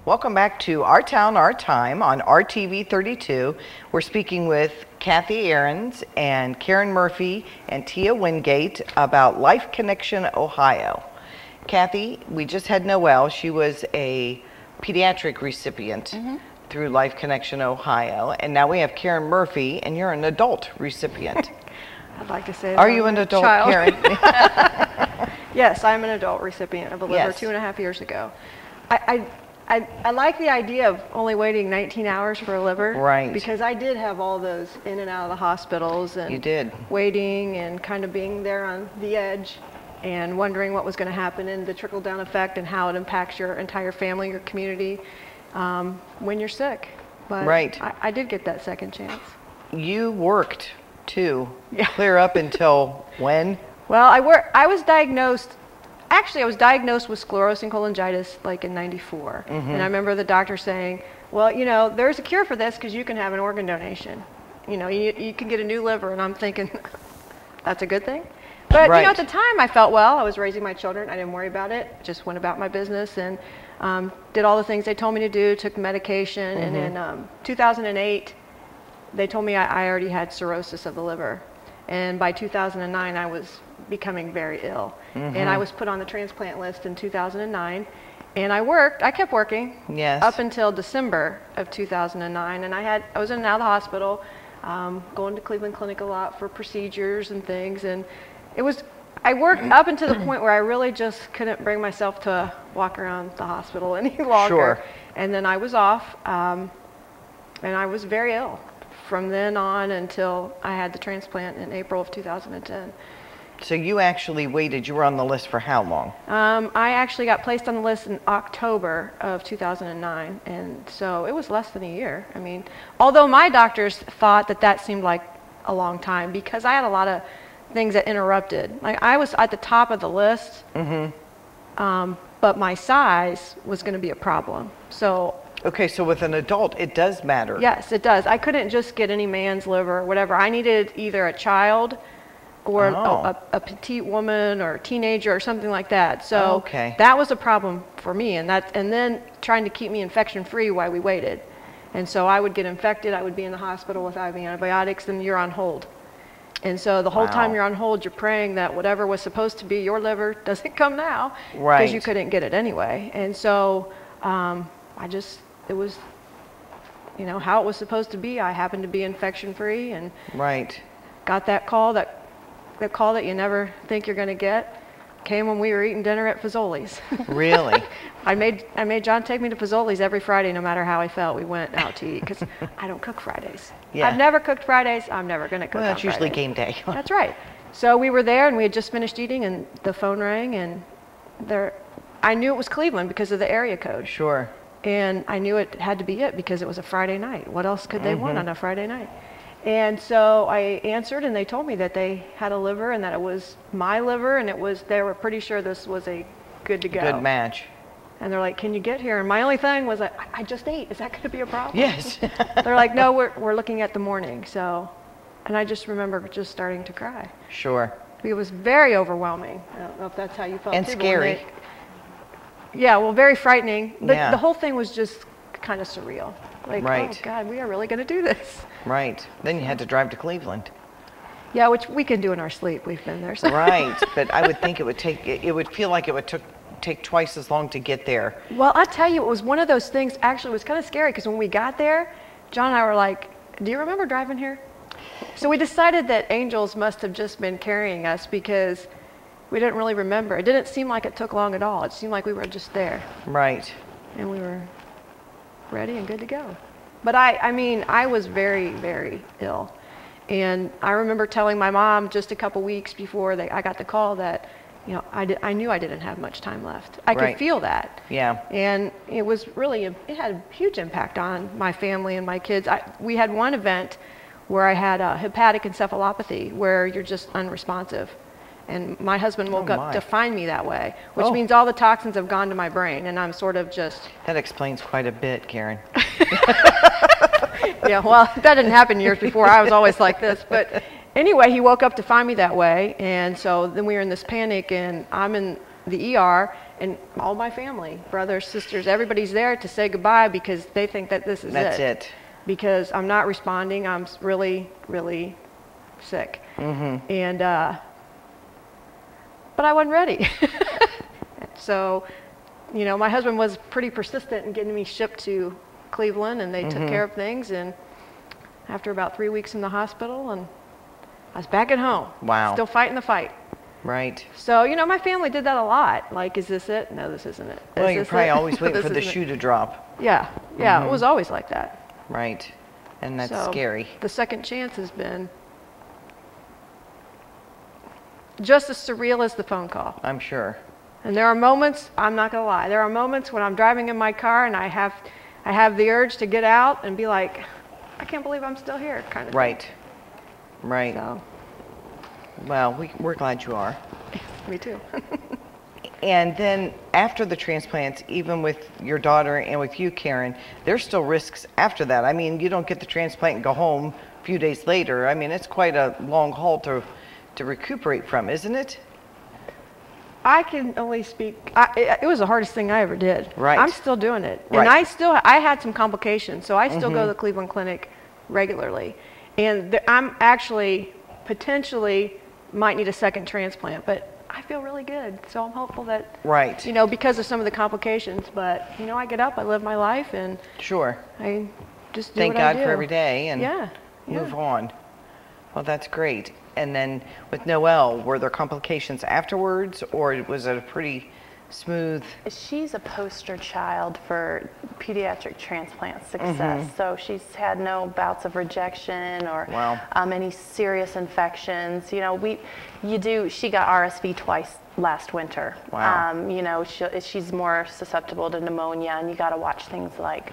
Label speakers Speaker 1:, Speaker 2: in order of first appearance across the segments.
Speaker 1: Welcome back to Our Town, Our Time on RTV 32. We're speaking with Kathy Ahrens and Karen Murphy and Tia Wingate about Life Connection Ohio. Kathy, we just had Noelle. She was a pediatric recipient through Life Connection Ohio. And now we have Karen Murphy, and you're an adult recipient.
Speaker 2: I'd like to say that.
Speaker 1: Are you an adult,
Speaker 2: child.
Speaker 1: Karen?
Speaker 2: Yes, I'm an adult recipient of a liver 2.5 years ago. I like the idea of only waiting 19 hours for a liver.
Speaker 1: Right.
Speaker 2: Because I did have all those in and out of the hospitals and
Speaker 1: You did.
Speaker 2: waiting and kind of being there on the edge and wondering what was going to happen and the trickle-down effect and how it impacts your entire family, your community when you're sick. But
Speaker 1: Right.
Speaker 2: I did get that second chance.
Speaker 1: You worked too.
Speaker 2: Yeah.
Speaker 1: Clear up until when?
Speaker 2: Well, I was diagnosed. Actually, I was diagnosed with sclerosing cholangitis like in '94. And I remember the doctor saying, well, you know, there's a cure for this because you can have an organ donation. You know, you can get a new liver. And I'm thinking, that's a good thing. But, you know, at the time I felt well. I was raising my children. I didn't worry about it. Just went about my business and did all the things they told me to do, took medication. And in 2008, they told me I already had cirrhosis of the liver. And by 2009, I was becoming very ill. And I was put on the transplant list in 2009. And I kept working up until December of 2009. And I was in and out of the hospital, going to Cleveland Clinic a lot for procedures and things. And I worked up until the point where I really just couldn't bring myself to walk around the hospital any longer.
Speaker 1: Sure.
Speaker 2: And then I was off, and I was very ill from then on until I had the transplant in April of 2010.
Speaker 1: So you actually waited, you were on the list for how long?
Speaker 2: I actually got placed on the list in October of 2009, and so it was less than a year. I mean, although my doctors thought that seemed like a long time because I had a lot of things that interrupted. Like I was at the top of the list, but my size was going to be a problem. So
Speaker 1: Okay, so with an adult, it does matter.
Speaker 2: yes, it does. I couldn't just get any man's liver or whatever. I needed either a child or a petite woman or a teenager or something like that. So that was a problem for me, and then trying to keep me infection free while we waited. And so I would get infected, I would be in the hospital with IV antibiotics, and you're on hold. And so the whole time you're on hold, you're praying that whatever was supposed to be your liver doesn't come now, because you couldn't get it anyway. And so it was, you know, how it was supposed to be. I happened to be infection free and got that call that you never think you're going to get. Came when we were eating dinner at Fazoli's.
Speaker 1: Really?
Speaker 2: I made John take me to Fazoli's every Friday, no matter how I felt. We went out to eat because I don't cook Fridays. I've never cooked Fridays. I'm never going to cook. Well,
Speaker 1: that's usually game day.
Speaker 2: That's right. So we were there, and we had just finished eating, and the phone rang, and I knew it was Cleveland because of the area code.
Speaker 1: Sure.
Speaker 2: And I knew it had to be it because it was a Friday night. What else could they want on a Friday night? And so I answered, and they told me that they had a liver and that it was my liver, and they were pretty sure this was a good to go.
Speaker 1: Good match.
Speaker 2: And they're like, can you get here? And my only thing was, I just ate. Is that going to be a problem?
Speaker 1: Yes.
Speaker 2: They're like, no, we're looking at the morning. So, and I just remember just starting to cry.
Speaker 1: Sure.
Speaker 2: It was very overwhelming. I don't know if that's how you felt.
Speaker 1: And
Speaker 2: too,
Speaker 1: scary.
Speaker 2: Yeah, well, very frightening.
Speaker 1: Yeah.
Speaker 2: The whole thing was just kind of surreal. Like, oh God, we are really going to do this.
Speaker 1: Right. Then you had to drive to Cleveland.
Speaker 2: Yeah, which we can do in our sleep. We've been there. So.
Speaker 1: Right, but I would think it would feel like it would take twice as long to get there.
Speaker 2: Well, I'll tell you, it was one of those things. Actually, it was kind of scary because when we got there, John and I were like, do you remember driving here? So we decided that angels must have just been carrying us because we didn't really remember. It didn't seem like it took long at all. It seemed like we were just there.
Speaker 1: Right.
Speaker 2: And we were ready and good to go. But I mean, I was very, very ill. And I remember telling my mom just a couple weeks before I got the call that, you know, I knew I didn't have much time left. I could feel that.
Speaker 1: Yeah.
Speaker 2: And it was really, it had a huge impact on my family and my kids. We had one event where I had a hepatic encephalopathy where you're just unresponsive. And my husband woke up to find me that way, which means all the toxins have gone to my brain, and I'm sort of just...
Speaker 1: That explains quite a bit, Karen.
Speaker 2: Yeah, well, that didn't happen years before. I was always like this. But anyway, he woke up to find me that way, and so then we were in this panic, and I'm in the ER, and all my family, brothers, sisters, everybody's there to say goodbye because they think that this is
Speaker 1: That's it.
Speaker 2: Because I'm not responding. I'm really, really sick. And, but I wasn't ready. So, you know, my husband was pretty persistent in getting me shipped to Cleveland, and they took care of things. And after about 3 weeks in the hospital, and I was back at home.
Speaker 1: Wow.
Speaker 2: Still fighting the fight.
Speaker 1: Right.
Speaker 2: So, you know, my family did that a lot. Like, is this it? No, this isn't it.
Speaker 1: Well,
Speaker 2: Is
Speaker 1: you're
Speaker 2: this
Speaker 1: probably
Speaker 2: it?
Speaker 1: always waiting
Speaker 2: This
Speaker 1: for the
Speaker 2: isn't
Speaker 1: shoe
Speaker 2: it.
Speaker 1: to drop.
Speaker 2: Yeah, yeah, it was always like that.
Speaker 1: Right. And that's
Speaker 2: So,
Speaker 1: scary.
Speaker 2: The second chance has been just as surreal as the phone call.
Speaker 1: I'm sure.
Speaker 2: And there are moments, I'm not gonna lie, there are moments when I'm driving in my car and I have the urge to get out and be like, I can't believe I'm still here, kind of
Speaker 1: Right.
Speaker 2: thing.
Speaker 1: Right.
Speaker 2: So,
Speaker 1: Well, we're glad you are.
Speaker 2: me too.
Speaker 1: And then after the transplants, even with your daughter and with you, Karen, there's still risks after that. I mean, you don't get the transplant and go home a few days later. I mean, it's quite a long haul to recuperate from, isn't it?
Speaker 2: I can only speak, it was the hardest thing I ever did.
Speaker 1: Right.
Speaker 2: I'm still doing it.
Speaker 1: Right.
Speaker 2: And I had some complications, so I still go to the Cleveland Clinic regularly. And I'm actually potentially might need a second transplant, but I feel really good. So I'm hopeful that,
Speaker 1: Right.
Speaker 2: you know, because of some of the complications, but, you know, I get up, I live my life, and
Speaker 1: Sure.
Speaker 2: I just do
Speaker 1: Thank
Speaker 2: what I
Speaker 1: God
Speaker 2: do.
Speaker 1: for every day and
Speaker 2: Yeah.
Speaker 1: move on. Well, that's great. And then with Noelle, were there complications afterwards, or was it a pretty smooth?
Speaker 3: She's a poster child for pediatric transplant success. So she's had no bouts of rejection or
Speaker 1: Wow.
Speaker 3: any serious infections. You know, she got RSV twice last winter.
Speaker 1: Wow.
Speaker 3: You know, she's more susceptible to pneumonia, and you got to watch things like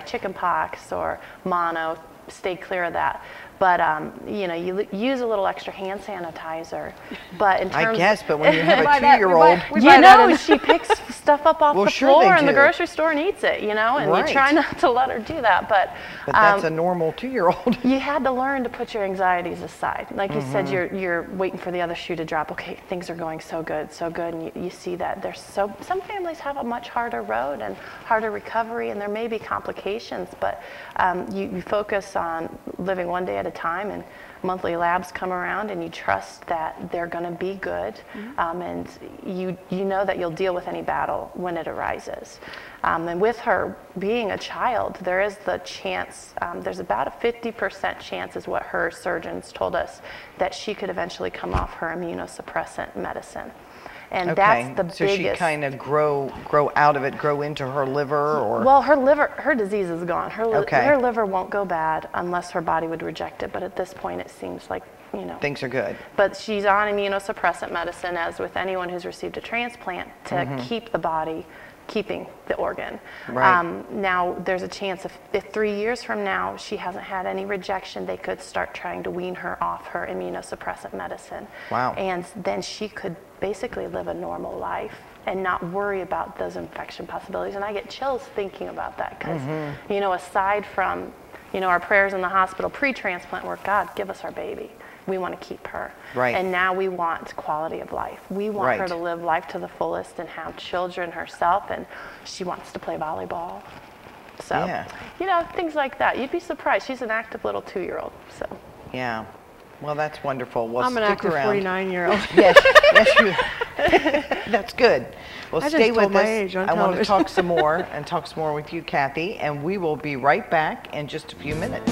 Speaker 3: chickenpox or mono. Stay clear of that. But, you know, you use a little extra hand sanitizer. But in terms
Speaker 1: I guess, but when you have
Speaker 2: buy
Speaker 1: a
Speaker 2: that- we
Speaker 1: 2-year-old,
Speaker 2: buy
Speaker 3: you
Speaker 2: that
Speaker 3: know,
Speaker 2: in-
Speaker 3: she picks stuff up off
Speaker 1: Well,
Speaker 3: the
Speaker 1: sure
Speaker 3: floor
Speaker 1: they
Speaker 3: in the
Speaker 1: do.
Speaker 3: grocery store and eats it, you know, and
Speaker 1: Right.
Speaker 3: you try not to let her do that. But
Speaker 1: that's a normal 2-year-old.
Speaker 3: you had to learn to put your anxieties aside. Like you said, you're waiting for the other shoe to drop. Okay, things are going so good, and you see that there's some families have a much harder road and harder recovery, and there may be complications, but you focus on living one day at a time, and monthly labs come around, and you trust that they're going to be good, and you know that you'll deal with any battle when it arises. And with her being a child, there is the chance, there's about a 50% chance is what her surgeons told us, that she could eventually come off her immunosuppressant medicine. And that's the
Speaker 1: so
Speaker 3: biggest.
Speaker 1: she kind of grow out of it, grow into her liver, or?
Speaker 3: Well, her disease is gone. Her liver won't go bad unless her body would reject it. But at this point, it seems like, you know.
Speaker 1: Things are good.
Speaker 3: But she's on immunosuppressant medicine, as with anyone who's received a transplant, to keep the body keeping the organ.
Speaker 1: Right.
Speaker 3: Now, there's a chance if 3 years from now she hasn't had any rejection, they could start trying to wean her off her immunosuppressant medicine.
Speaker 1: Wow.
Speaker 3: And then she could basically live a normal life and not worry about those infection possibilities. And I get chills thinking about that because, you know, aside from, you know, our prayers in the hospital pre-transplant were, God, give us our baby. We want to keep her.
Speaker 1: Right.
Speaker 3: And now we want quality of life. We want her
Speaker 1: Right.
Speaker 3: to live life to the fullest and have children herself, and she wants to play volleyball. So,
Speaker 1: Yeah.
Speaker 3: you know, things like that. You'd be surprised. She's an active little 2-year-old. So.
Speaker 1: Yeah. Well, that's wonderful. Well,
Speaker 2: I'm an
Speaker 1: stick
Speaker 2: active
Speaker 1: around.
Speaker 2: 49-year-old.
Speaker 1: Yes, yes, that's good. Well,
Speaker 2: I just
Speaker 1: stay
Speaker 2: told
Speaker 1: with
Speaker 2: my
Speaker 1: us.
Speaker 2: age on
Speaker 1: I want to
Speaker 2: television.
Speaker 1: talk some more with you, Kathy, and we will be right back in just a few minutes.